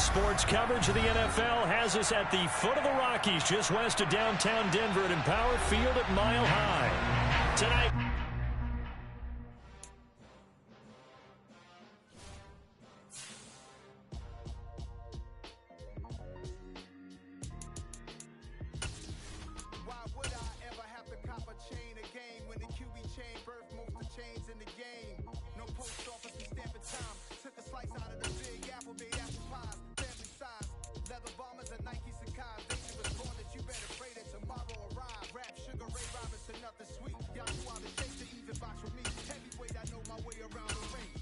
Sports coverage of the NFL has us at the foot of the Rockies, just west of downtown Denver at Empower Field at Mile High. Tonight, Why would I ever have to cop a chain a game when the QB chain birthed most of chains in the game? No post office and stamping time. Took a slice out of the big apple, made apple pies, family size. Leather bombers and Nike Sacai. Dangerous born that you better pray that tomorrow arrive. Rap, Sugar Ray Robinson, nothing sweet. Y'all knew how to shake the even box with me. Heavyweight, I know my way around the ring.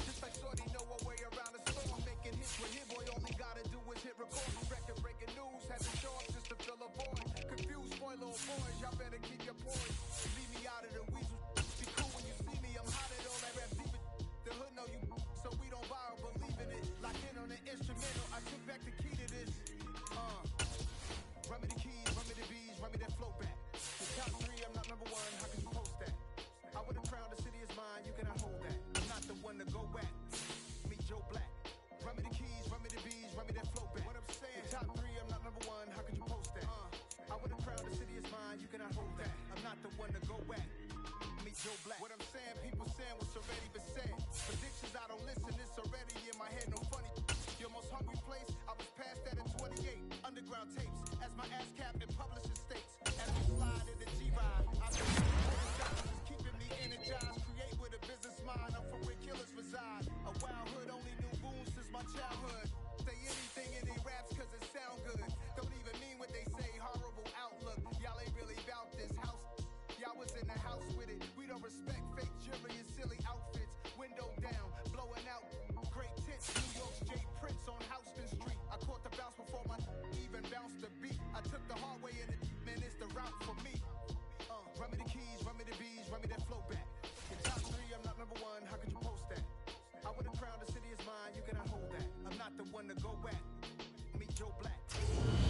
Just like Shorty know her way around the storm. Making hits with hit boy, all he gotta do is hit record. Record breaking news, had to show up just to fill a void. Confused, spoil little boys, y'all better keep your poise. Leave me out of the weasel. Be cool when you see me, I'm hot at all that rap deep. The hood know you, so we don't borrow, believe in it. Locked in on the instrumental, I took back the key to this. Run me the keys, run me the bees, run me that flow back. The top three, I'm not number one, how can you post that? I would've crowned the city is mine, you cannot hold that. I'm not the one to go at. Meet Joe Black. Run me the keys, run me the bees, run me that flow back. What I'm saying, the top three, I'm not number one, how could you post that? I would've crowned the city is mine, you cannot hold that. I'm not the one to go at. Meet Joe Black. What I'm saying, people saying what's already been said. Predictions, I don't listen, it's already in my head, no funny. Your most hungry place, I was past that at 28. Underground tapes, as my ass cap in publishing states. As we slide in the G-Ride, I feel is keeping me energized. Create with a business mind, I'm from where killers reside. A wild hood, only knew boons since my childhood. Say anything in they raps cause it sound good. Don't even mean what they say, horrible outlook. Y'all ain't really about this house. Y'all was in the house with it. We don't respect fake jewelry and silly outfits. Window down, blowing out great tits. New York's J. Prince on Houston Street. I caught the bounce before my even bounced the beat. I took the hard way in it, man, it's the route for me. Run me the keys, run me the bees, run me that flow back. The top three, I'm not number one, how could you post that? I would've crowned the city is mine, you cannot hold that. I'm not the one to go at. Meet Joe Black.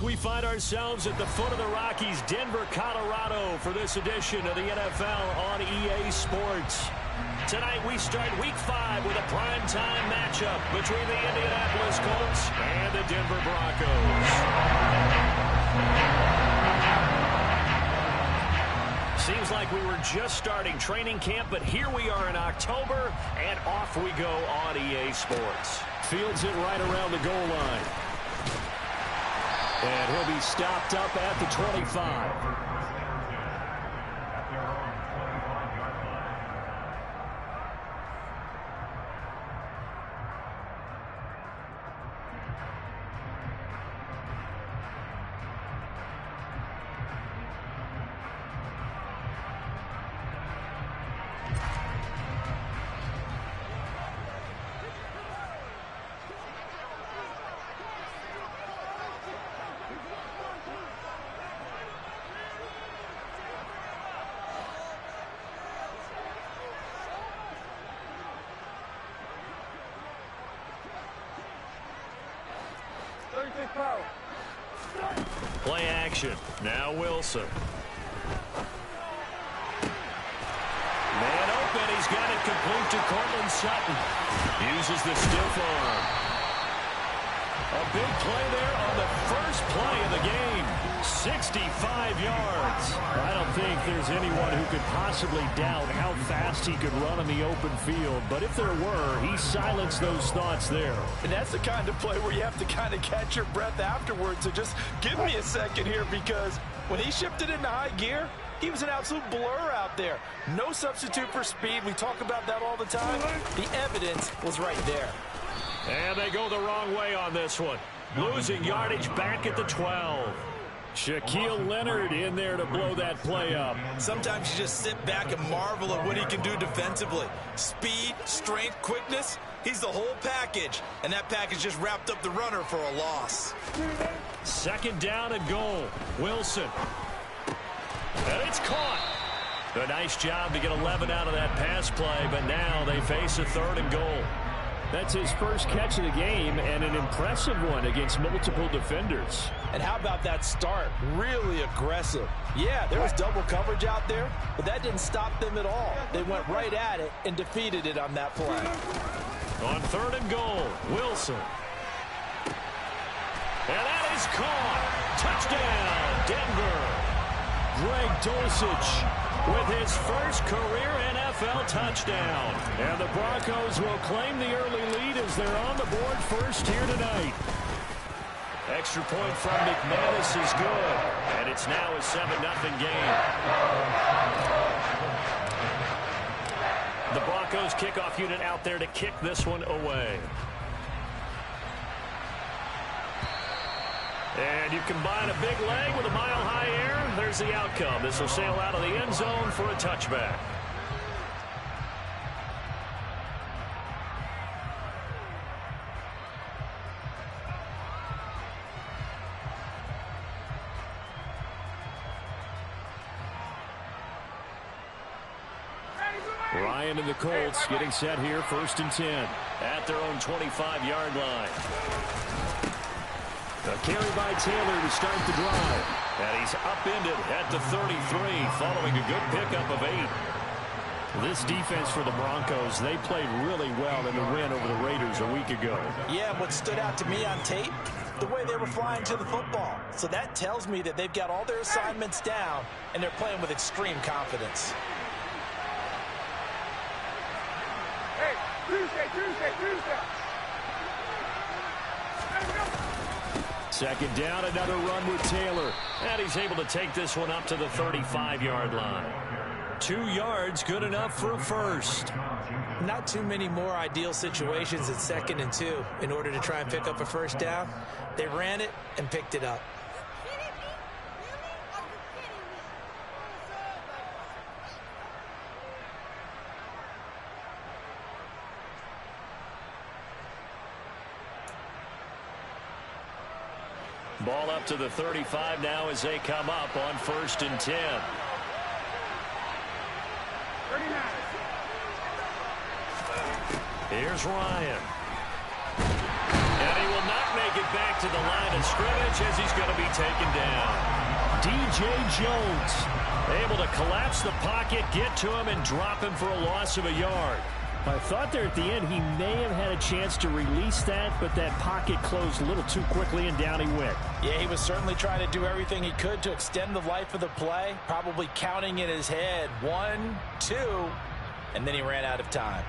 we find ourselves at the foot of the Rockies, Denver, Colorado, for this edition of the NFL on EA Sports. Tonight we start Week 5 with a primetime matchup between the Indianapolis Colts and the Denver Broncos. Seems like we were just starting training camp, but here we are in October, and off we go on EA Sports. Fields it right around the goal line. And he'll be stopped up at the 25. Play action. Now Wilson. Man open. He's got it complete to Cortland Sutton. Uses the stiff arm. A big play there on the first play of the game. 65 yards. I don't think there's anyone who could possibly doubt how fast he could run on the open field. But if there were, he silenced those thoughts there. And that's the kind of play where you have to kind of catch your breath afterwards. So just give me a second here, because when he shifted into high gear, he was an absolute blur out there. No substitute for speed. We talk about that all the time. The evidence was right there. And they go the wrong way on this one. Losing yardage back at the 12. Shaquille Leonard in there to blow that play up. Sometimes you just sit back and marvel at what he can do defensively. Speed, strength, quickness, he's the whole package. And that package just wrapped up the runner for a loss. Second down and goal. Wilson. And it's caught. A nice job to get 11 out of that pass play, but now they face a third and goal. That's his first catch of the game, and an impressive one against multiple defenders. And how about that start? Really aggressive. Yeah, there was double coverage out there, but that didn't stop them at all. They went right at it and defeated it on that play. On third and goal, Wilson. And that is caught. Touchdown, Denver. Greg Dulcich with his first career NFL touchdown. And the Broncos will claim the early lead as they're on the board first here tonight. Extra point from McManus is good. And it's now a 7-0 game. The Broncos kickoff unit out there to kick this one away. And you combine a big leg with a mile-high air, there's the outcome. This will sail out of the end zone for a touchback. Ryan and the Colts getting set here, 1st and 10 at their own 25-yard line. A carry by Taylor to start the drive. And he's upended at the 33 following a good pickup of 8. This defense for the Broncos, they played really well in the win over the Raiders a week ago. Yeah, what stood out to me on tape, the way they were flying to the football. So that tells me that they've got all their assignments down and they're playing with extreme confidence. Hey, Tuesday. Second down, another run with Taylor. And he's able to take this one up to the 35-yard line. 2 yards, good enough for a first. Not too many more ideal situations at 2nd and 2 in order to try and pick up a first down. They ran it and picked it up. Ball up to the 35 now as they come up on 1st and 10. 39. Here's Ryan. And he will not make it back to the line of scrimmage as he's going to be taken down. DJ Jones able to collapse the pocket, get to him, and drop him for a loss of a yard. I thought there at the end he may have had a chance to release that, but that pocket closed a little too quickly and down he went. Yeah, he was certainly trying to do everything he could to extend the life of the play, probably counting in his head 1, 2, and then he ran out of time.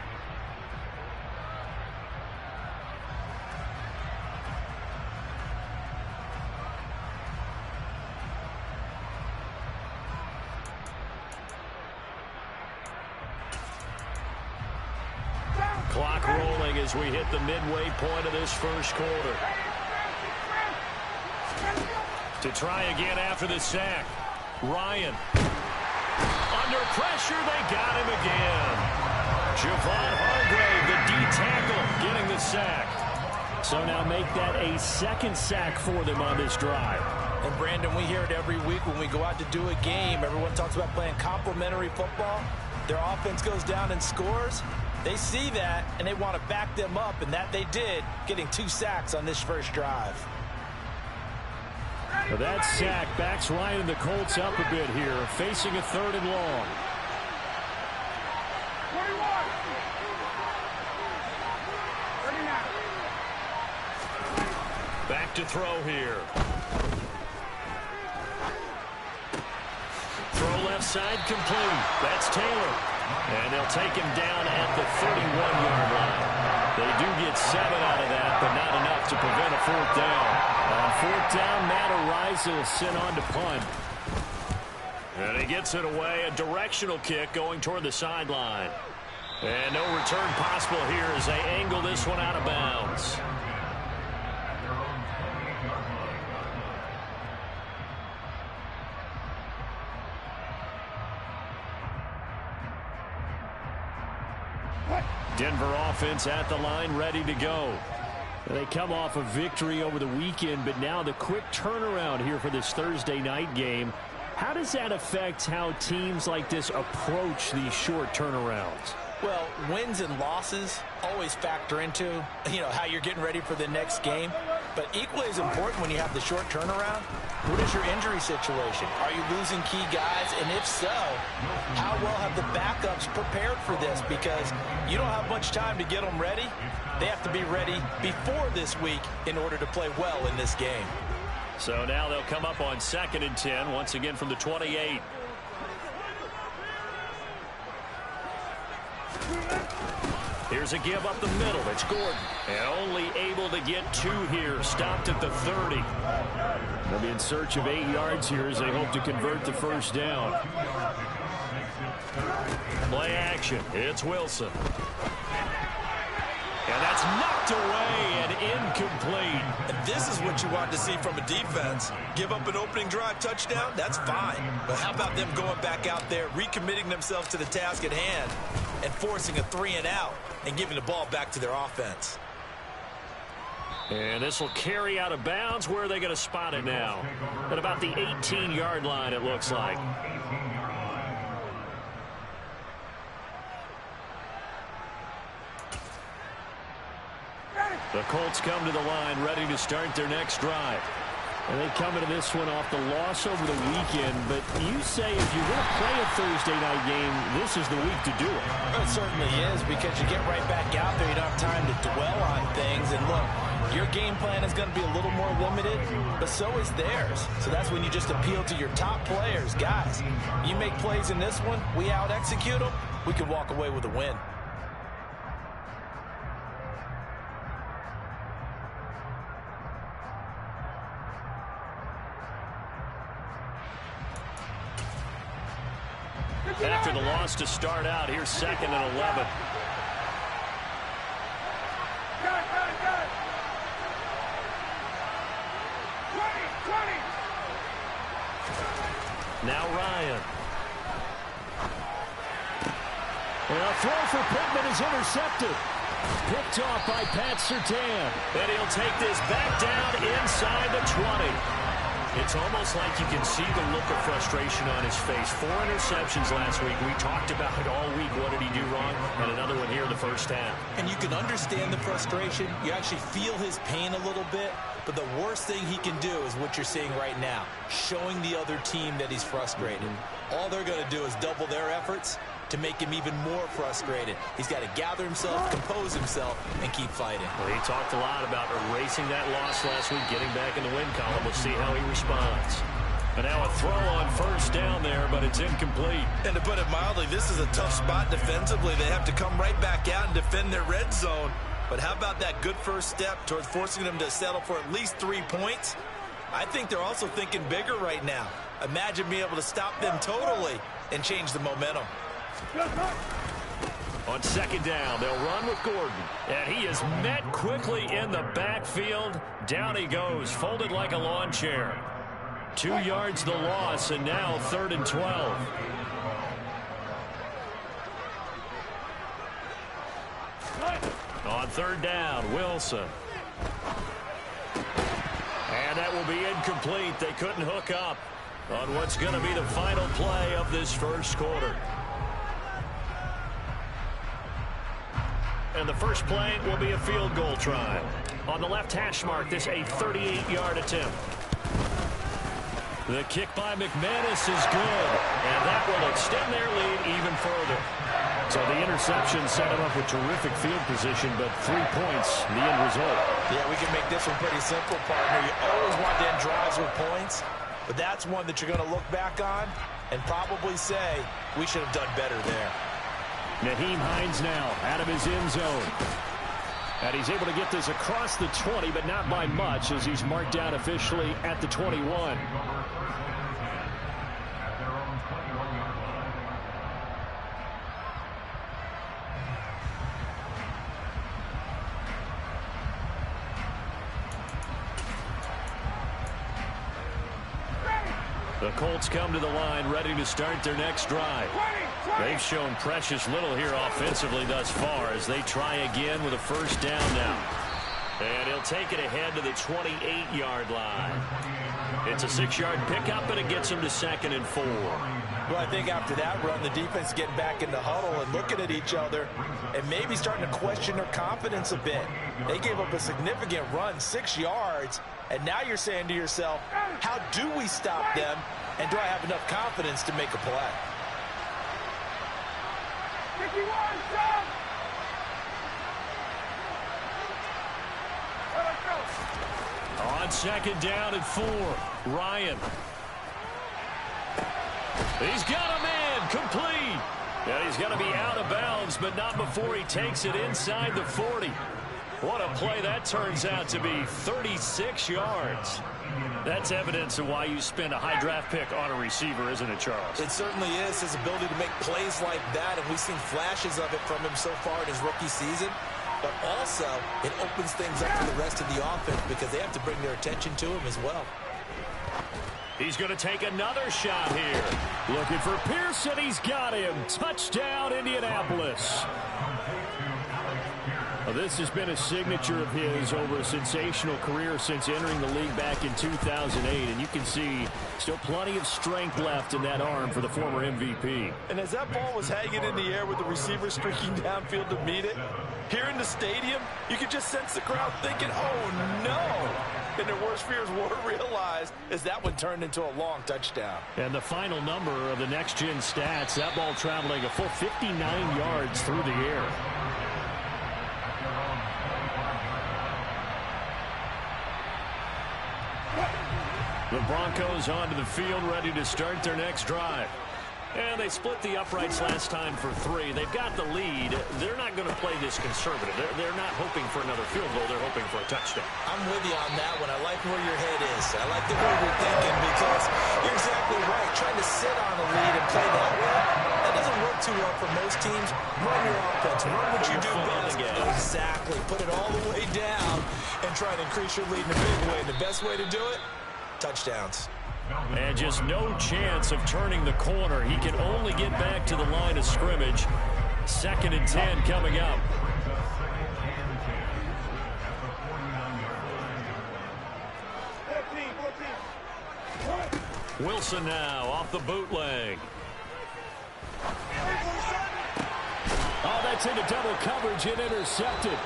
Clock rolling as we hit the midway point of this first quarter. To try again after the sack. Ryan. Under pressure, they got him again. Javon Hargrave, the D tackle, getting the sack. So now make that a 2nd sack for them on this drive. And Brandon, we hear it every week when we go out to do a game. Everyone talks about playing complementary football. Their offense goes down and scores. They see that, and they want to back them up, and that they did, getting 2 sacks on this first drive. Well, that sack backs Ryan and the Colts up a bit here, facing a 3rd and long. 21. 39. Back to throw here. Throw left side complete. That's Taylor. And they'll take him down at the 31-yard line. They do get 7 out of that, but not enough to prevent a 4th down. On 4th down, Matt Araiza will send on to punt. And he gets it away. A directional kick going toward the sideline. And no return possible here as they angle this one out of bounds. Denver offense at the line, ready to go. They come off a victory over the weekend, but now the quick turnaround here for this Thursday night game. How does that affect how teams like this approach these short turnarounds? Well, wins and losses always factor into, how you're getting ready for the next game. But equally as important when you have the short turnaround, what is your injury situation? Are you losing key guys? And if so, how well have the backups prepared for this? Because you don't have much time to get them ready. They have to be ready before this week in order to play well in this game. So now they'll come up on 2nd and 10, once again from the 28. Here's a give up the middle. It's Gordon. And only able to get 2 here. Stopped at the 30. They'll be in search of 8 yards here as they hope to convert the first down. Play action. It's Wilson. And that's knocked away and incomplete. And this is what you want to see from a defense. Give up an opening drive touchdown, that's fine. But how about them going back out there, recommitting themselves to the task at hand, and forcing a 3-and-out and giving the ball back to their offense. And this will carry out of bounds. Where are they going to spot it now? At about the 18-yard line, it looks like. The Colts come to the line, ready to start their next drive. And they come into this one off the loss over the weekend. But you say if you're going to play a Thursday night game, this is the week to do it. It certainly is, because you get right back out there. You don't have time to dwell on things. And look, your game plan is going to be a little more limited, but so is theirs. So that's when you just appeal to your top players. Guys, you make plays in this one, we out-execute them, we can walk away with a win. After the loss to start out, here's 2nd and 11. Got. 20. Now Ryan. And a throw for Pittman is intercepted. Picked off by Pat Surtain. And he'll take this back down inside the 20. It's almost like you can see the look of frustration on his face. 4 interceptions last week. We talked about it all week. What did he do wrong? And another one here in the first half. And you can understand the frustration. You actually feel his pain a little bit. But the worst thing he can do is what you're seeing right now, showing the other team that he's frustrated. All they're going to do is double their efforts to make him even more frustrated. He's got to gather himself, compose himself, and keep fighting. Well, he talked a lot about erasing that loss last week, getting back in the win column. We'll see how he responds. And now a throw on first down there, but it's incomplete. And to put it mildly, this is a tough spot defensively. They have to come right back out and defend their red zone. But how about that good first step towards forcing them to settle for at least 3 points? I think they're also thinking bigger right now. Imagine being able to stop them totally and change the momentum. On 2nd down, they'll run with Gordon. And he is met quickly in the backfield. Down he goes, folded like a lawn chair. 2 yards the loss, and now 3rd and 12. On 3rd down, Wilson. And that will be incomplete. They couldn't hook up on what's going to be the final play of this first quarter. And the first play will be a field goal try. On the left hash mark, this a 38-yard attempt. The kick by McManus is good, and that will extend their lead even further. So the interception set him up with terrific field position, but 3 points, the end result. Yeah, we can make this one pretty simple, partner. You always want to end drives with points, but that's one that you're going to look back on and probably say, we should have done better there. Nyheim Hines now out of his end zone. And he's able to get this across the 20, but not by much, as he's marked down officially at the 21. The Colts come to the line ready to start their next drive. They've shown precious little here offensively thus far as they try again with a first down now. And he'll take it ahead to the 28-yard line. It's a 6-yard pickup, and it gets him to 2nd and 4. Well, I think after that run, the defense is getting back in the huddle and looking at each other and maybe starting to question their confidence a bit. They gave up a significant run, 6 yards, and now you're saying to yourself, how do we stop them, and do I have enough confidence to make a play? 51, jump! On second down and 4, Ryan. He's got a man, complete. And he's going to be out of bounds, but not before he takes it inside the 40. What a play that turns out to be, 36 yards. That's evidence of why you spend a high draft pick on a receiver, isn't it, Charles? It certainly is, his ability to make plays like that, and we've seen flashes of it from him so far in his rookie season. But also, it opens things up for the rest of the offense because they have to bring their attention to him as well. He's going to take another shot here. Looking for Pearson. He's got him. Touchdown, Indianapolis. Well, this has been a signature of his over a sensational career since entering the league back in 2008. And you can see still plenty of strength left in that arm for the former MVP. And as that ball was hanging in the air with the receiver streaking downfield to meet it, here in the stadium, you could just sense the crowd thinking, oh, no. And their worst fears were realized as that one turned into a long touchdown. And the final number of the next-gen stats, that ball traveling a full 59 yards through the air. The Broncos onto the field, ready to start their next drive. And they split the uprights last time for 3. They've got the lead. They're not going to play this conservative. They're not hoping for another field goal. They're hoping for a touchdown. I'm with you on that one. I like where your head is. I like the way you're thinking because you're exactly right. Trying to sit on a lead and play that way, that doesn't work too well for most teams. Run your offense. Run what you do best. Exactly. Put it all the way down and try to increase your lead in a big way. And the best way to do it, touchdowns. And just no chance of turning the corner. He can only get back to the line of scrimmage. 2nd and 10 coming up. Wilson now off the bootleg. Oh, that's into double coverage and intercepted.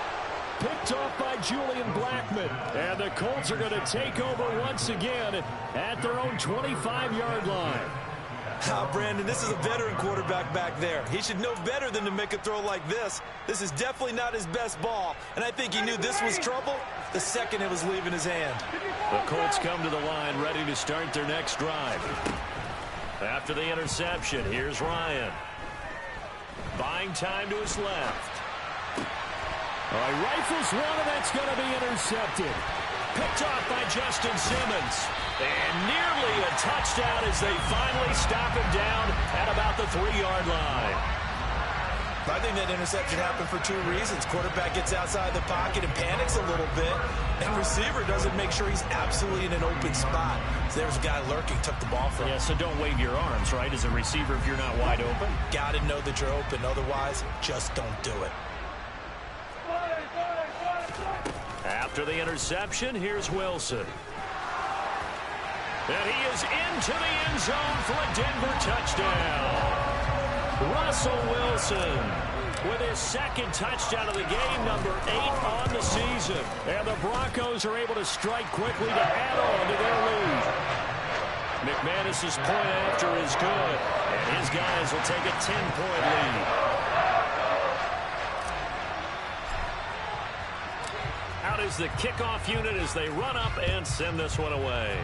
Picked off by Julian Blackmon. And the Colts are going to take over once again at their own 25-yard line. Brandon, this is a veteran quarterback back there. He should know better than to make a throw like this. This is definitely not his best ball. And I think he knew this was trouble the second it was leaving his hand. The Colts come to the line ready to start their next drive. After the interception, here's Ryan. Buying time to his left. He rifles one, and that's going to be intercepted. Picked off by Justin Simmons. And nearly a touchdown as they finally stop him down at about the 3-yard line. I think that interception happened for 2 reasons. Quarterback gets outside the pocket and panics a little bit, and receiver doesn't make sure he's absolutely in an open spot. So there's a guy lurking, took the ball from him. Yeah, so don't wave your arms, right, as a receiver if you're not wide open. Got to know that you're open. Otherwise, just don't do it. After the interception, here's Wilson. And he is into the end zone for a Denver touchdown. Russell Wilson with his 2nd touchdown of the game, number 8 on the season. And the Broncos are able to strike quickly to add on to their lead. McManus's point after is good, and his guys will take a 10-point lead. Out is the kickoff unit as they run up and send this one away.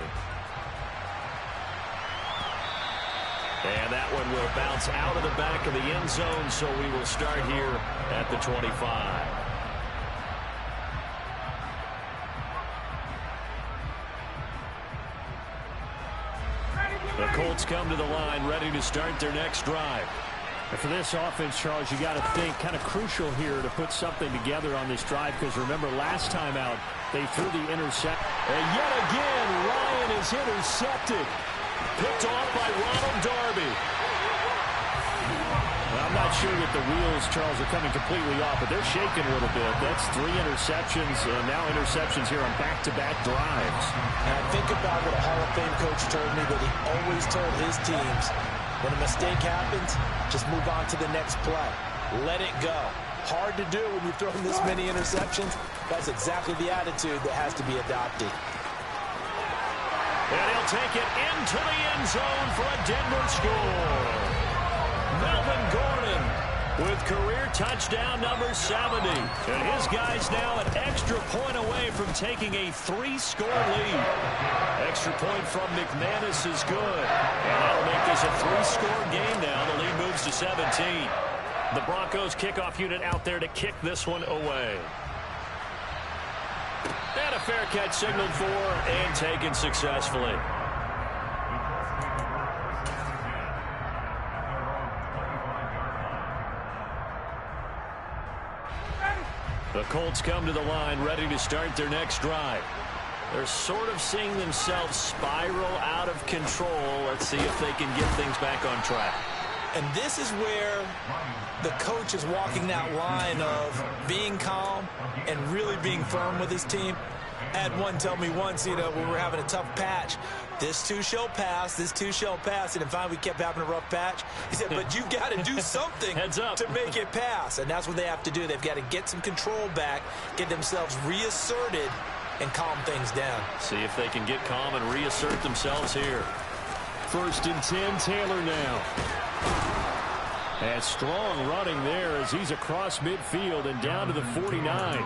And that one will bounce out of the back of the end zone, so we will start here at the 25. The Colts come to the line ready to start their next drive. And for this offense, Charles, you got to think kind of crucial here to put something together on this drive, because remember last time out they threw the intercept. And yet again, Ryan is intercepted. Picked off by Ronald Darby. Well, I'm not sure that the wheels, Charles, are coming completely off, but they're shaking a little bit. That's 3 interceptions, and now interceptions here on back-to-back drives. And I think about what a Hall of Fame coach told me, that he always told his teams, When a mistake happens, just move on to the next play. Let it go. Hard to do when you've thrown this many interceptions. That's exactly the attitude that has to be adopted. And he'll take it into the end zone for a Denver score. Melvin Gordon with career touchdown number 70. And his guys now an extra point away from taking a 3-score lead. Extra point from McManus is good. And that'll make this a 3-score game now. The lead moves to 17. The Broncos kickoff unit out there to kick this one away. And a fair catch signaled for and taken successfully. The Colts come to the line ready to start their next drive. They're sort of seeing themselves spiral out of control. Let's see if they can get things back on track. And this is where the coach is walking that line of being calm and really being firm with his team. I had one tell me once, when we were having a tough patch, this too shall pass, this too shall pass. And then finally we kept having a rough patch. He said, but you've got to do something to make it pass. And that's what they have to do. They've got to get some control back, get themselves reasserted, and calm things down. See if they can get calm and reassert themselves here. 1st and 10, Taylor now. And strong running there as he's across midfield and down to the 49.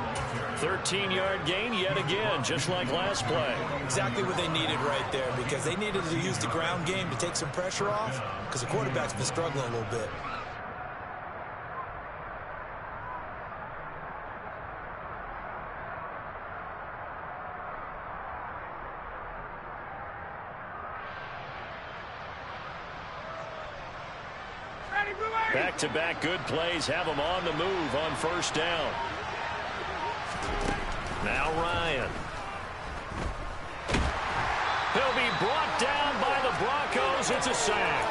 13-yard gain yet again, just like last play. Exactly what they needed right there, because they needed to use the ground game to take some pressure off, because the quarterback's been struggling a little bit. Back-to-back good plays have them on the move on 1st down. Now Ryan. He'll be brought down by the Broncos. It's a sack.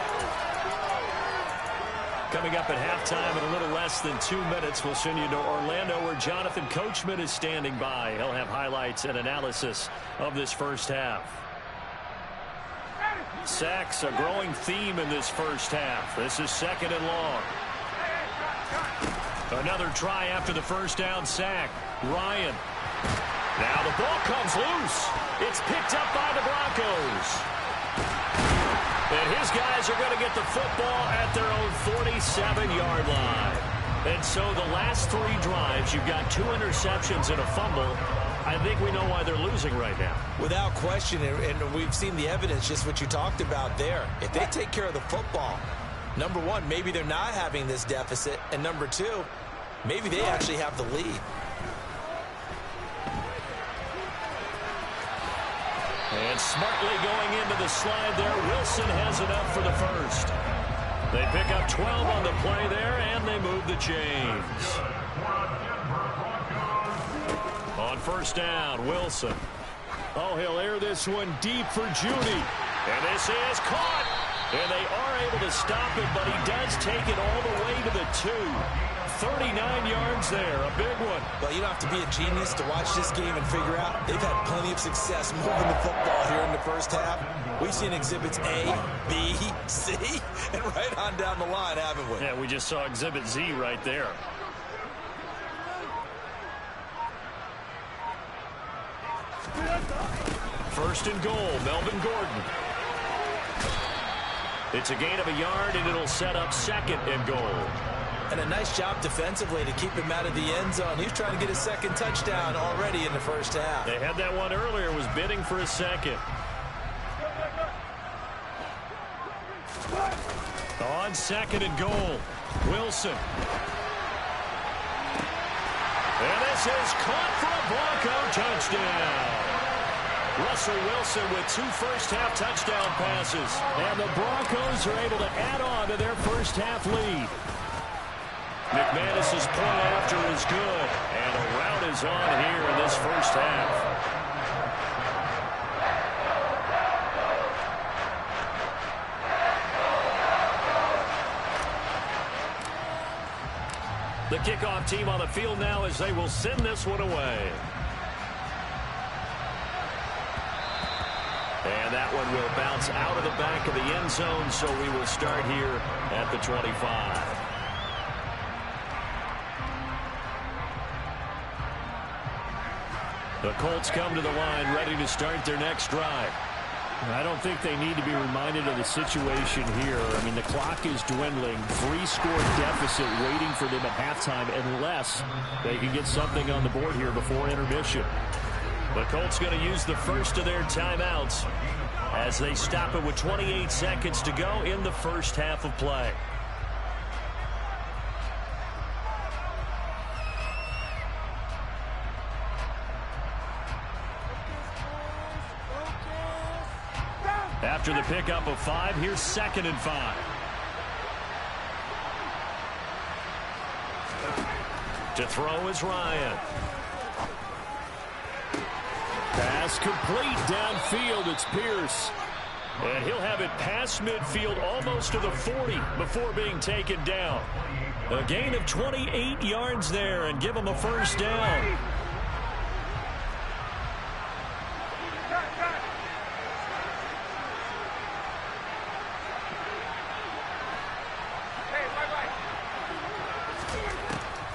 Coming up at halftime in a little less than 2 minutes, we'll send you to Orlando where Jonathan Coachman is standing by. He'll have highlights and analysis of this first half. Sacks a growing theme in this first half. This is 2nd and long. Another try after the first down sack. Ryan. Now the ball comes loose. It's picked up by the Broncos. And his guys are going to get the football at their own 47-yard line. And so the last 3 drives, you've got 2 interceptions and a fumble. I think we know why they're losing right now. Without question, and we've seen the evidence, just what you talked about there. If they take care of the football, number one, maybe they're not having this deficit, and number 2, maybe they actually have the lead. And smartly going into the slide there, Wilson has enough for the first. They pick up 12 on the play there, and they move the chains. On 1st down, Wilson. Oh, he'll air this one deep for Judy. And this is caught. And they are able to stop it, but he does take it all the way to the 2. 39 yards there, a big one. Well, you don't have to be a genius to watch this game and figure out they've had plenty of success moving the football here in the first half. We've seen exhibits A, B, C, and right on down the line, haven't we? Yeah, we just saw exhibit Z right there. First and goal, Melvin Gordon. It's a gain of a yard, and it'll set up 2nd and goal. And a nice job defensively to keep him out of the end zone. He's trying to get his 2nd touchdown already in the first half. They had that one earlier, was bidding for a 2nd. On 2nd and goal, Wilson. And this is caught for a Bronco touchdown. Russell Wilson with 2 first-half touchdown passes. And the Broncos are able to add on to their first-half lead. McManus's point after is good. And a rout is on here in this first half. The kickoff team on the field now as they will send this one away. And that one will bounce out of the back of the end zone, so we will start here at the 25. The Colts come to the line ready to start their next drive. I don't think they need to be reminded of the situation here. I mean, the clock is dwindling. 3-score deficit waiting for them at halftime unless they can get something on the board here before intermission. The Colts going to use the first of their timeouts as they stop it with 28 seconds to go in the first half of play. After the pickup of 5, here's 2nd and 5. To throw is Ryan. Pass complete downfield. It's Pierce. And he'll have it past midfield almost to the 40 before being taken down. A gain of 28 yards there and give him a first down.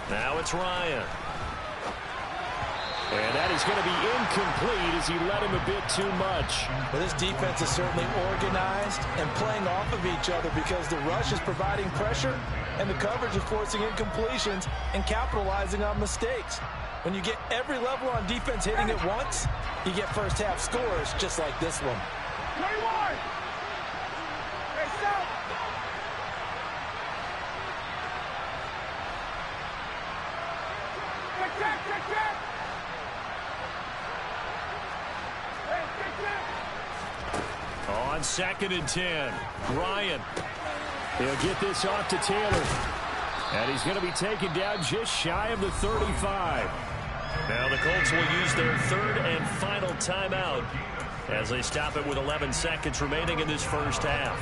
Now it's Ryan. And that is going to be incomplete as he let him a bit too much. Well, this defense is certainly organized and playing off of each other because the rush is providing pressure and the coverage is forcing incompletions and capitalizing on mistakes. When you get every level on defense hitting at once, you get first half scores just like this one. 21! Hey, stop! Check! On 2nd and 10, Ryan. He'll get this off to Taylor. And he's going to be taken down just shy of the 35. Now the Colts will use their 3rd and final timeout as they stop it with 11 seconds remaining in this first half.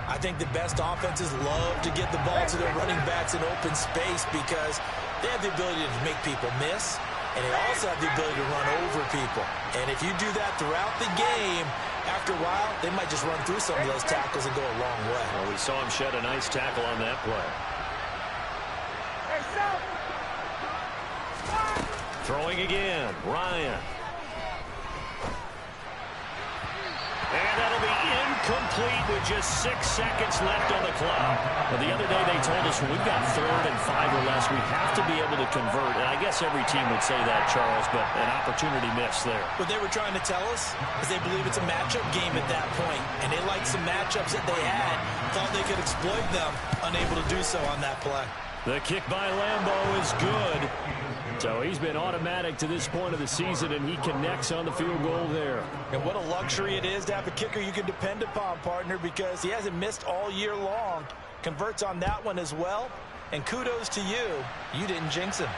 I think the best offenses love to get the ball to their running backs in open space because they have the ability to make people miss, and they also have the ability to run over people. And if you do that throughout the game, after a while, they might just run through some of those tackles and go a long way. Well, we saw him shed a nice tackle on that play. Hey, stop! Throwing again, Ryan. And that'll be incomplete with just 6 seconds left on the clock. Well, the other day they told us when we've got 3rd and 5 or less, we have to be able to convert. And I guess every team would say that, Charles, but an opportunity missed there. What they were trying to tell us is they believe it's a matchup game at that point, and they liked some matchups that they had, thought they could exploit them, unable to do so on that play. The kick by Lambo is good. So he's been automatic to this point of the season, and he connects on the field goal there. And what a luxury it is to have a kicker you can depend upon, partner, because he hasn't missed all year long. Converts on that one as well. And kudos to you. You didn't jinx him.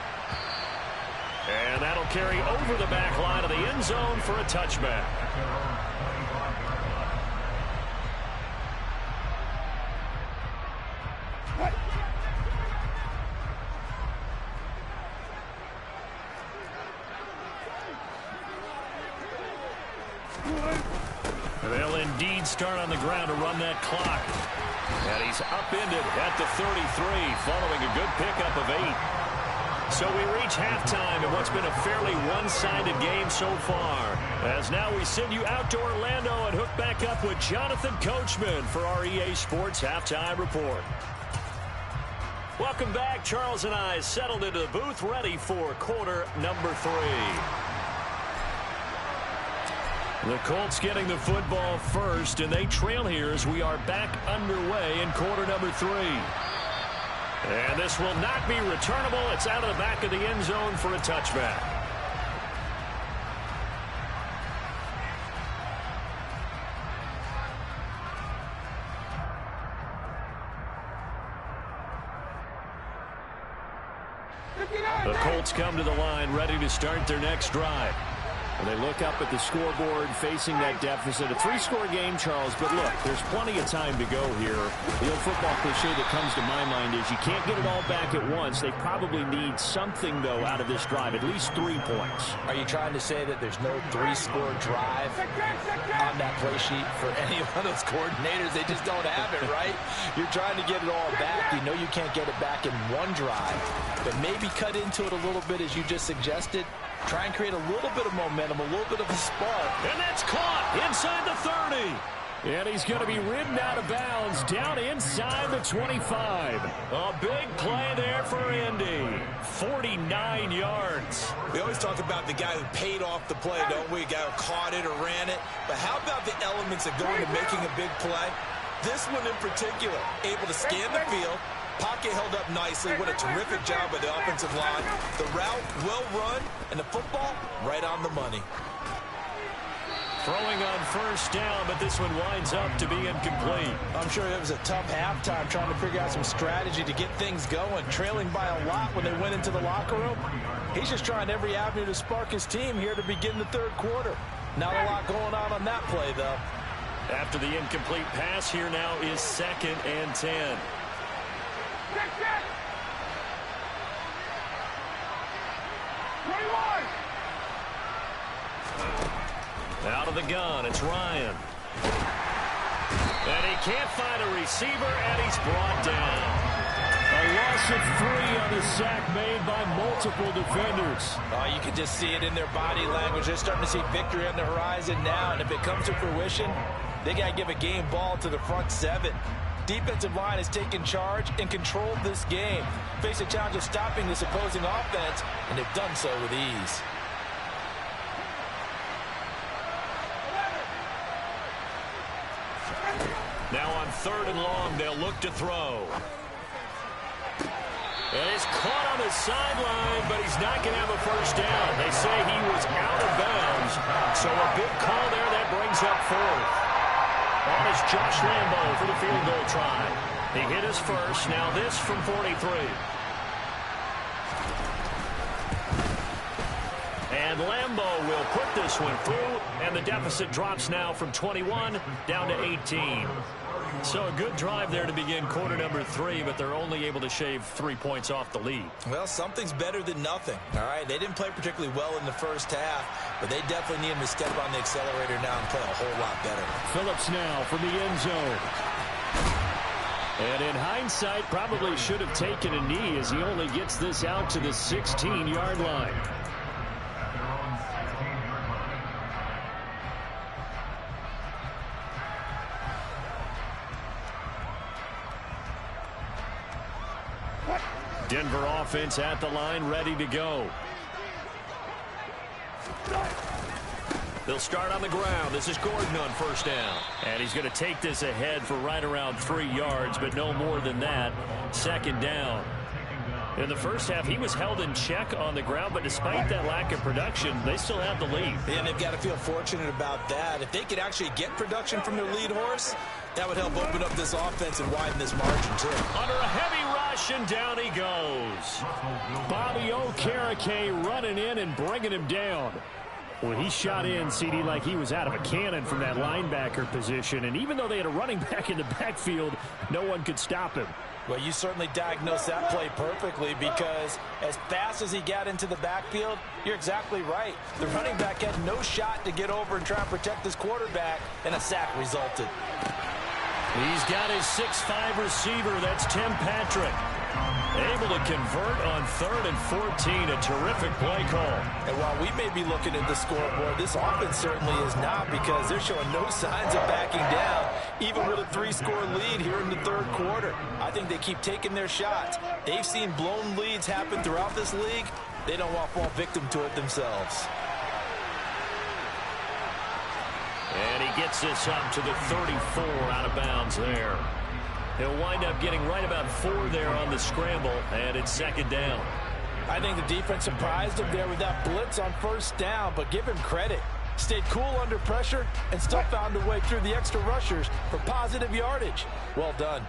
And that'll carry over the back line of the end zone for a touchback. They'll indeed start on the ground to run that clock. And he's upended at the 33 following a good pickup of 8. So we reach halftime in what's been a fairly one-sided game so far. As now we send you out to Orlando and hook back up with Jonathan Coachman for our EA Sports Halftime Report. Welcome back. Charles and I settled into the booth ready for quarter number 3. The Colts getting the football first, and they trail here as we are back underway in quarter number 3. And this will not be returnable. It's out of the back of the end zone for a touchback. The Colts come to the line ready to start their next drive. Well, they look up at the scoreboard facing that deficit. A 3-score game, Charles, but look, there's plenty of time to go here. The old football cliche that comes to my mind is you can't get it all back at once. They probably need something, though, out of this drive, at least 3 points. Are you trying to say that there's no 3-score drive on that play sheet for any one of those coordinators? They just don't have it, right? You're trying to get it all back. You know you can't get it back in one drive, but maybe cut into it a little bit as you just suggested. Try and create a little bit of momentum, a little bit of a spark. And that's caught inside the 30. And he's going to be ridden out of bounds down inside the 25. A big play there for Indy. 49 yards. We always talk about the guy who paid off the play, don't we? A guy who caught it or ran it. But how about the elements that go into making a big play? This one in particular, able to scan the field. Pocket held up nicely. What a terrific job by the offensive line. The route well run, and the football right on the money. Throwing on first down, but this one winds up to be incomplete. I'm sure it was a tough halftime trying to figure out some strategy to get things going, trailing by a lot when they went into the locker room. He's just trying every avenue to spark his team here to begin the third quarter. Not a lot going on that play, though. After the incomplete pass, here now is 2nd and 10. Check, check. 21. Out of the gun, it's Ryan. And he can't find a receiver, and he's brought down. A loss of 3 on the sack made by multiple defenders. Oh, you can just see it in their body language. They're starting to see victory on the horizon now, and if it comes to fruition, they got to give a game ball to the front 7. Defensive line has taken charge and controlled this game. Face a challenge of stopping this opposing offense, and they've done so with ease. Now on 3rd and long, they'll look to throw. And he's caught on the sideline, but he's not going to have a first down. They say he was out of bounds, so a big call there that brings up 4th. On is Josh Lambo for the field goal try. He hit his first. Now this from 43. And Lambo will put this one through, and the deficit drops now from 21 down to 18. So a good drive there to begin quarter number 3, but they're only able to shave 3 points off the lead. Well, something's better than nothing, all right? They didn't play particularly well in the first half, but they definitely need him to step on the accelerator now and play a whole lot better. Phillips now from the end zone. And in hindsight, probably should have taken a knee as he only gets this out to the 16-yard line. Denver offense at the line, ready to go. They'll start on the ground. This is Gordon on first down. And he's going to take this ahead for right around 3 yards, but no more than that. 2nd down. In the first half, he was held in check on the ground, but despite that lack of production, they still have the lead. And they've got to feel fortunate about that. If they could actually get production from their lead horse, that would help open up this offense and widen this margin, too. Under a heavy rush, and down he goes. Bobby Okereke running in and bringing him down. Well, he shot in, CD, like he was out of a cannon from that linebacker position. And even though they had a running back in the backfield, no one could stop him. Well, you certainly diagnosed that play perfectly because as fast as he got into the backfield, you're exactly right. The running back had no shot to get over and try and protect his quarterback, and a sack resulted. He's got his 6'5" receiver. That's Tim Patrick. Able to convert on 3rd and 14. A terrific play call. And while we may be looking at the scoreboard, this offense certainly is not because they're showing no signs of backing down, even with a 3-score lead here in the third quarter. I think they keep taking their shots. They've seen blown leads happen throughout this league. They don't want to fall victim to it themselves. And he gets this up to the 34, out of bounds there. He'll wind up getting right about 4 there on the scramble, and it's 2nd down. I think the defense surprised him there with that blitz on first down, but give him credit. Stayed cool under pressure and still found a way through the extra rushers for positive yardage. Well done.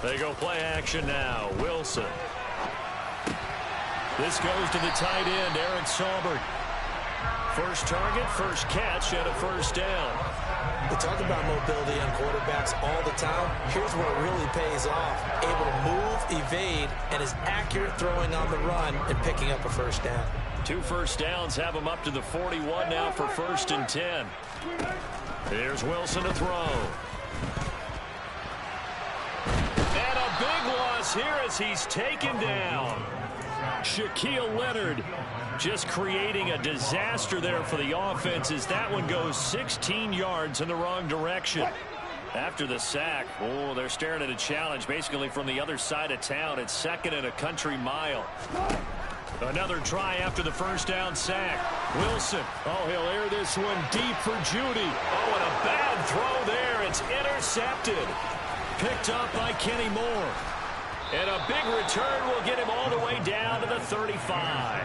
They go play action now. Wilson. This goes to the tight end, Eric Saubert. First target, first catch, and a first down. We talk about mobility on quarterbacks all the time. Here's where it really pays off. Able to move, evade, and is accurate throwing on the run and picking up a first down. 2 first downs have him up to the 41 now for 1st and 10. Here's Wilson to throw. And a big loss here as he's taken down. Shaquille Leonard just creating a disaster there for the offense as that one goes 16 yards in the wrong direction. After the sack, oh, they're staring at a challenge basically from the other side of town. It's 2nd and a country mile. Another try after the first down sack. Wilson, oh, he'll air this one deep for Judy. Oh, and a bad throw there. It's intercepted. Picked up by Kenny Moore. And a big return will get him all the way down to the 35.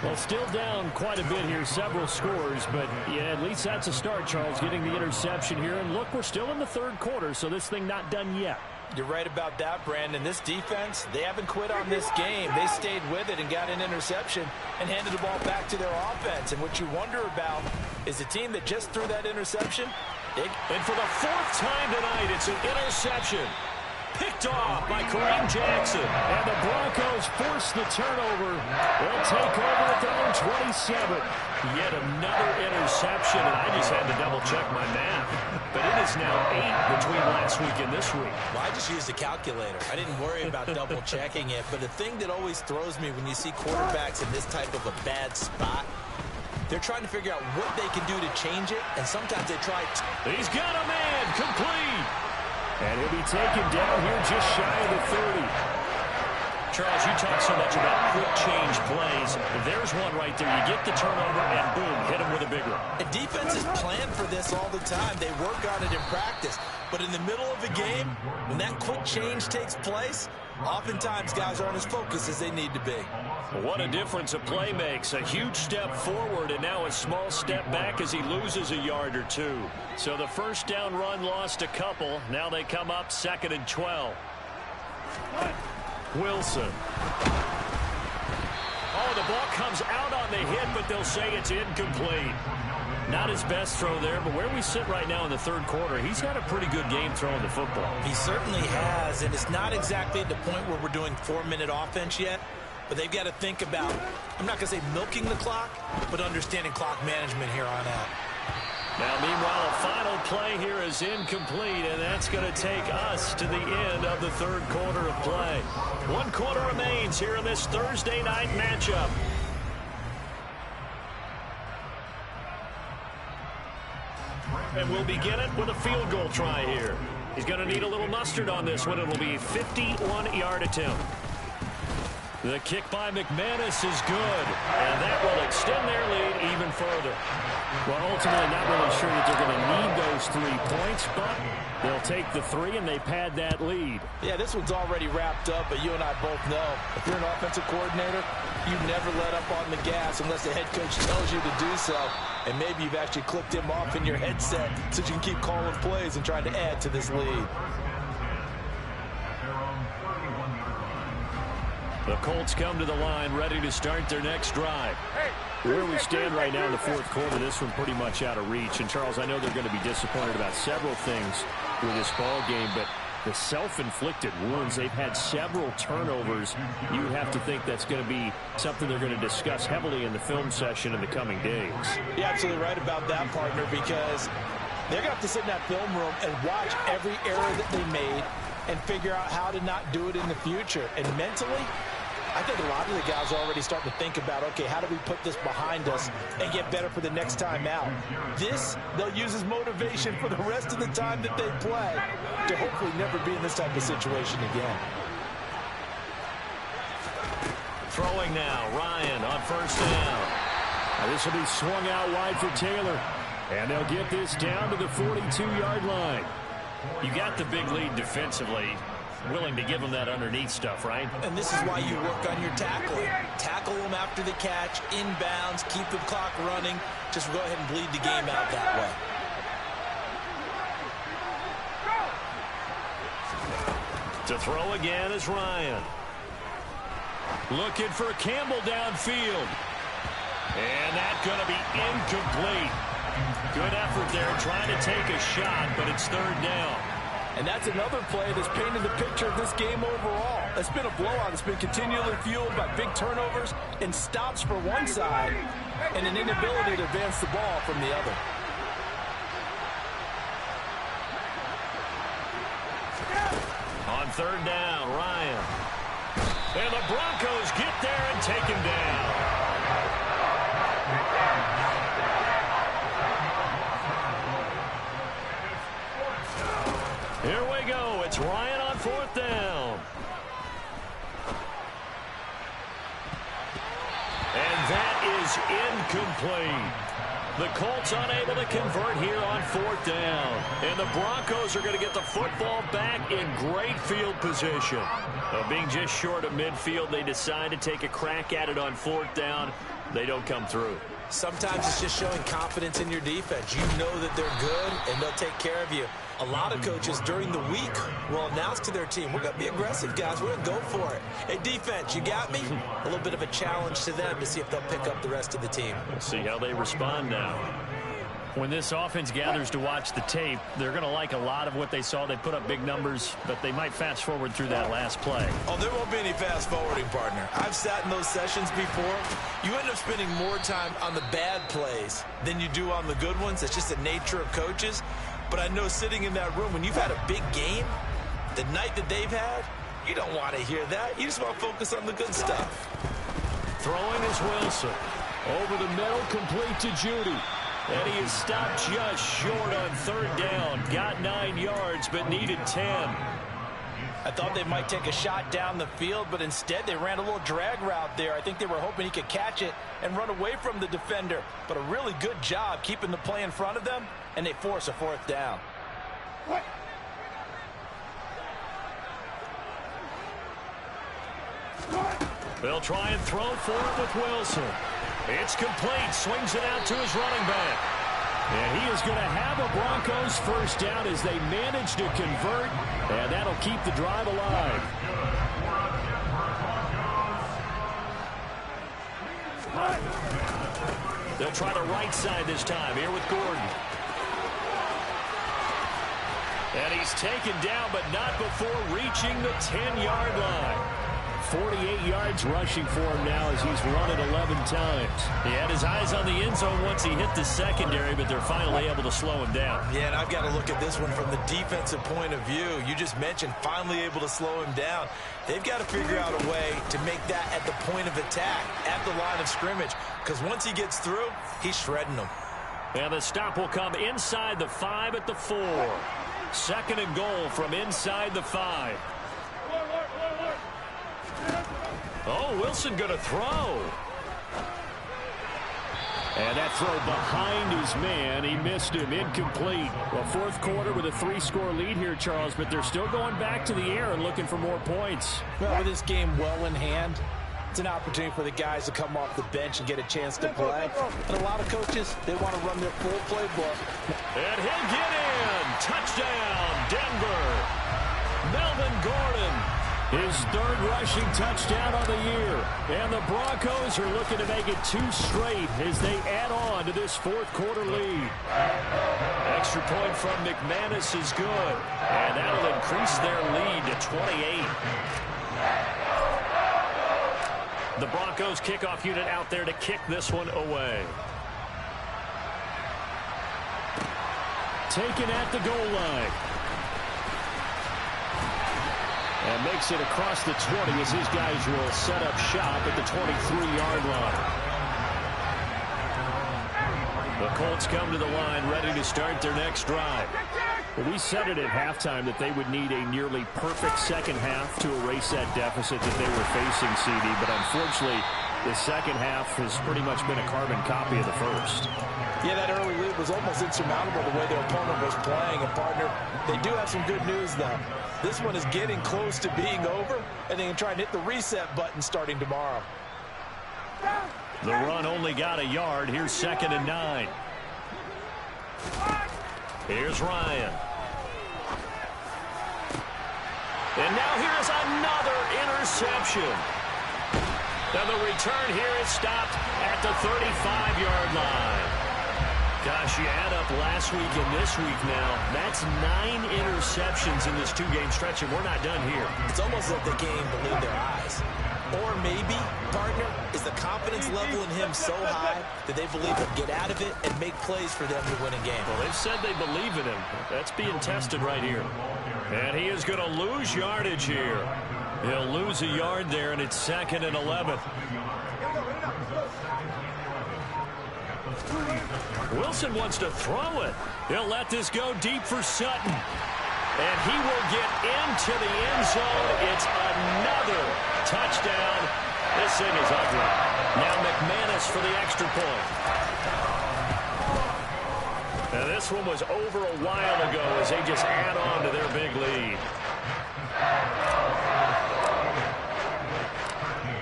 Well, still down quite a bit here, several scores, but yeah, at least that's a start, Charles, getting the interception here. And look, we're still in the 3rd quarter, so this thing not done yet. You're right about that, Brandon. This defense, they haven't quit on this game. They stayed with it and got an interception and handed the ball back to their offense. And what you wonder about is the team that just threw that interception. And for the 4th time tonight, it's an interception. Picked off by Kareem Jackson. And the Broncos force the turnover. They'll take over at their own 27. Yet another interception, and I just had to double-check my math. But it is now 8 between last week and this week. Well, I just used a calculator. I didn't worry about double-checking it. But the thing that always throws me when you see quarterbacks in this type of a bad spot, they're trying to figure out what they can do to change it, and sometimes they try to. He's got a man, complete. And he'll be taken down here just shy of the 30. Charles, you talk so much about quick change plays. There's one right there. You get the turnover and boom, hit him with a big one. And defenses plan for this all the time. They work on it in practice. But in the middle of a game, when that quick change takes place, oftentimes guys aren't as focused as they need to be. What a difference a play makes. A huge step forward and now a small step back as he loses a yard or 2. So the first down run lost a couple. Now they come up 2nd and 12. Wilson. Oh, the ball comes out on the hit, but they'll say it's incomplete. Not his best throw there, but where we sit right now in the 3rd quarter, he's had a pretty good game throwing the football. He certainly has, and it's not exactly at the point where we're doing 4-minute offense yet. But they've got to think about, I'm not going to say milking the clock, but understanding clock management here on out. Now, meanwhile, a final play here is incomplete, and that's going to take us to the end of the 3rd quarter of play. 1 quarter remains here in this Thursday night matchup. And we'll begin it with a field goal try here. He's going to need a little mustard on this one. It'll be a 51-yard attempt. The kick by McManus is good, and that will extend their lead even further. Well, ultimately, not really sure that they're going to need those 3 points, but they'll take the 3, and they pad that lead. Yeah, this one's already wrapped up, but you and I both know if you're an offensive coordinator, you never let up on the gas unless the head coach tells you to do so. And maybe you've actually clicked him off in your headset so you can keep calling plays and trying to add to this lead. The Colts come to the line ready to start their next drive. Where we stand right now in the 4th quarter, this one pretty much out of reach. And, Charles, I know they're going to be disappointed about several things with this ball game, but the self-inflicted wounds, they've had several turnovers. You have to think that's going to be something they're going to discuss heavily in the film session in the coming days. You're absolutely right about that, partner, because they're going to have to sit in that film room and watch every error that they made and figure out how to not do it in the future. And mentally, I think a lot of the guys are already starting to think about, okay, how do we put this behind us and get better for the next time out? This, they'll use as motivation for the rest of the time that they play to hopefully never be in this type of situation again. Throwing now, Ryan on first down. Now this will be swung out wide for Taylor. And they'll get this down to the 42-yard line. You got the big lead defensively. Willing to give them that underneath stuff, right? And this is why you work on your tackling. Tackle them after the catch, inbounds, keep the clock running. Just go ahead and bleed the game out that way. To throw again is Ryan. Looking for Campbell downfield. And that's going to be incomplete. Good effort there trying to take a shot, but it's third down. And that's another play that's painted the picture of this game overall. It's been a blowout. It's been continually fueled by big turnovers and stops for one side and an inability to advance the ball from the other. On third down, Ryan. And the Broncos get there and take him down. Here we go. It's Ryan on fourth down. And that is incomplete. The Colts unable to convert here on fourth down. And the Broncos are going to get the football back in great field position. Being just short of midfield, they decide to take a crack at it on fourth down. They don't come through. Sometimes it's just showing confidence in your defense. You know that they're good, and they'll take care of you. A lot of coaches during the week will announce to their team, we're going to be aggressive, guys. We're going to go for it. Hey, defense, you got me? A little bit of a challenge to them to see if they'll pick up the rest of the team. We'll see how they respond now. When this offense gathers to watch the tape, they're going to like a lot of what they saw. They put up big numbers, but they might fast forward through that last play. Oh, there won't be any fast forwarding, partner. I've sat in those sessions before. You end up spending more time on the bad plays than you do on the good ones. It's just the nature of coaches. But I know sitting in that room, when you've had a big game, the night that they've had, you don't want to hear that. You just want to focus on the good stuff. Throwing is Wilson. Over the middle, complete to Judy. And he is stopped just short on third down. Got 9 yards, but needed 10. I thought they might take a shot down the field, but instead they ran a little drag route there. I think they were hoping he could catch it and run away from the defender. But a really good job keeping the play in front of them, and they force a fourth down. They'll try and throw for it with Wilson. It's complete. Swings it out to his running back. And he is going to have a Broncos first down as they manage to convert. And that'll keep the drive alive. They'll try the right side this time here with Gordon. And he's taken down, but not before reaching the 10-yard line. 48 yards rushing for him now as he's run it 11 times. He had his eyes on the end zone once he hit the secondary, but they're finally able to slow him down. Yeah, and I've got to look at this one from the defensive point of view. You just mentioned finally able to slow him down. They've got to figure out a way to make that at the point of attack, at the line of scrimmage, because once he gets through, he's shredding them. And the stop will come inside the 5 at the 4. Second and goal from inside the 5. Oh, Wilson going to throw. And that throw behind his man. He missed him. Incomplete. Well, fourth quarter with a 3-score lead here, Charles, but they're still going back to the air and looking for more points. Well, with this game well in hand, it's an opportunity for the guys to come off the bench and get a chance to play. And a lot of coaches, they want to run their full playbook. And he'll get in. Touchdown, Denver. Melvin Gordon. His third rushing touchdown on the year. And the Broncos are looking to make it 2 straight as they add on to this fourth quarter lead. Extra point from McManus is good. And that'll increase their lead to 28. The Broncos kickoff unit out there to kick this one away. Taken at the goal line. And makes it across the 20 as his guys will set up shop at the 23-yard line. The Colts come to the line ready to start their next drive. Well, we said it at halftime that they would need a nearly perfect second half to erase that deficit that they were facing, CD. But unfortunately, the second half has pretty much been a carbon copy of the first. Yeah, that early lead was almost insurmountable the way their opponent was playing. And, partner, they do have some good news, though. This one is getting close to being over, and they can try and hit the reset button starting tomorrow. The run only got a yard. Here's 2nd and 9. Here's Ryan. And now here's another interception. And the return here is stopped at the 35-yard line. Gosh, you add up last week and this week now. That's 9 interceptions in this 2-game stretch, and we're not done here. It's almost like the game believed their eyes. Or maybe, partner, is the confidence level in him so high that they believe he'll get out of it and make plays for them to win a game. Well, they've said they believe in him. That's being tested right here. And he is going to lose yardage here. He'll lose a yard there, and it's 2nd and 11. Wilson wants to throw it. He'll let this go deep for Sutton. And he will get into the end zone. It's another touchdown. This thing is ugly. Now McManus for the extra point. Now this one was over a while ago as they just add on to their big lead.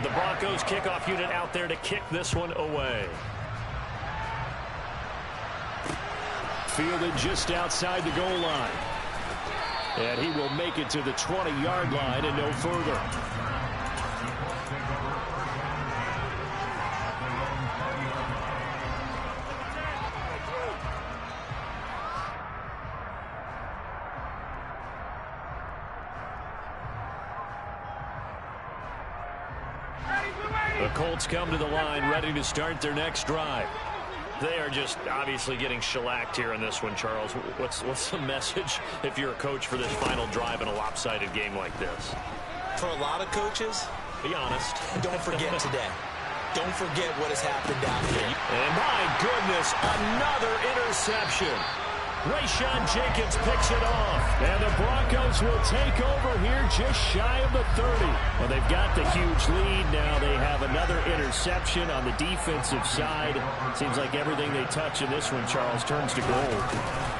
The Broncos kickoff unit out there to kick this one away. Fielded just outside the goal line. And he will make it to the 20-yard line and no further. The Colts come to the line ready to start their next drive. They are just obviously getting shellacked here in this one, Charles. What's the message if you're a coach for this final drive in a lopsided game like this? For a lot of coaches, be honest. Don't forget today. Don't forget what has happened down here. And my goodness, another interception. Rayshawn Jenkins picks it off. And the Broncos will take over here just shy of the 30. Well, they've got the huge lead. Now they have another interception on the defensive side. Seems like everything they touch in this one, Charles, turns to gold.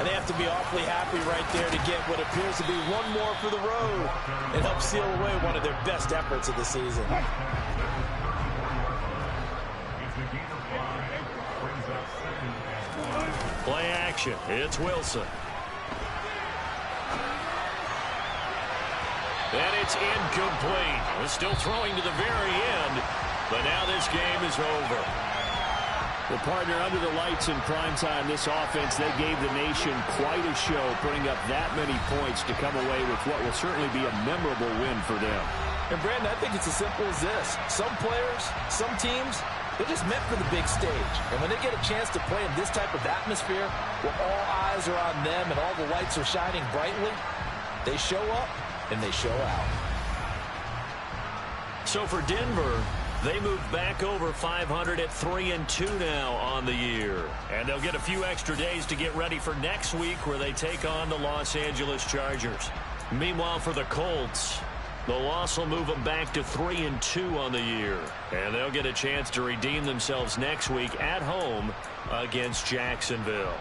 And they have to be awfully happy right there to get what appears to be one more for the road and help seal away one of their best efforts of the season. Play action. It's Wilson. And it's incomplete. We're still throwing to the very end, but now this game is over. Well, partner, under the lights in primetime, this offense, they gave the nation quite a show, putting up that many points to come away with what will certainly be a memorable win for them. And, Brandon, I think it's as simple as this. Some players, some teams, they're just meant for the big stage. And when they get a chance to play in this type of atmosphere where all eyes are on them and all the lights are shining brightly, they show up and they show out. So for Denver, they move back over 500 at 3-2 now on the year. And they'll get a few extra days to get ready for next week where they take on the Los Angeles Chargers. Meanwhile, for the Colts, the loss will move them back to 3-2 on the year. And they'll get a chance to redeem themselves next week at home against Jacksonville.